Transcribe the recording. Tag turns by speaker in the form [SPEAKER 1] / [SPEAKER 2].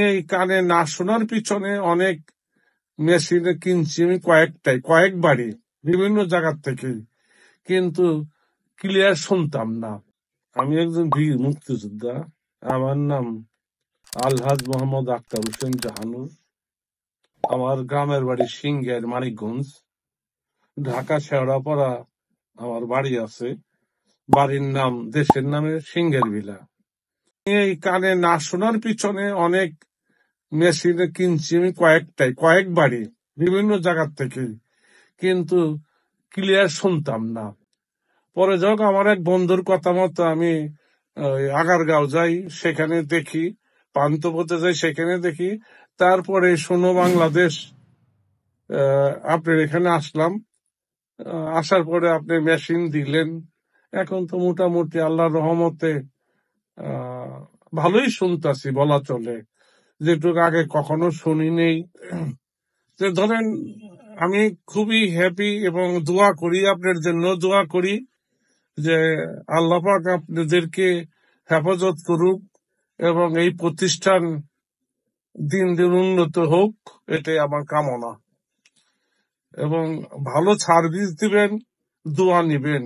[SPEAKER 1] এই কানে না শোনার পিছনে অনেক মেশিনে কিনছি আমি কয়েকবারই বিভিন্ন জায়গার থেকে, কিন্তু ক্লিয়ার শুনতাম না। আমি একজন বীর মুক্তিযোদ্ধা। আমার নাম আলহাজ মোহাম্মদ আক্তার হোসেন জাহানুর। আমার গ্রামের বাড়ি সিংহের মানিকগঞ্জ। ঢাকা শেওড়াপাড়া আমার বাড়ি আছে। বাড়ির নাম দেশের নামে সিংহের বিলা। এই কানে না শোনার পিছনে অনেক মেশিনে কিনছি আমি কয়েকবারই বিভিন্ন জায়গার থেকে, কিন্তু ক্লিয়ার শুনতাম না। পরে যখন আমার এক বন্ধুর কথা মতো আমি আগারগাঁও যাই, সেখানে দেখি, পান্থপথে যাই, সেখানে দেখি। তারপরে শোনো বাংলাদেশ আপনার এখানে আসলাম। আসার পরে আপনি মেশিন দিলেন। এখন তো মোটামুটি আল্লাহর রহমতে ভালোই শুনতাছি বলা চলে, যেটুকু আগে কখনো শুনি নেই। যে ধরেন, আমি খুবই হ্যাপি এবং দোয়া করি, আপনার জন্য দোয়া করি যে আল্লাহ পাক আপনাদেরকে হেফাজত করুক এবং এই প্রতিষ্ঠান দিন দিন উন্নত হোক, এটাই আমার কামনা। এবং ভালো সার্ভিস দিবেন, দোয়া নিবেন।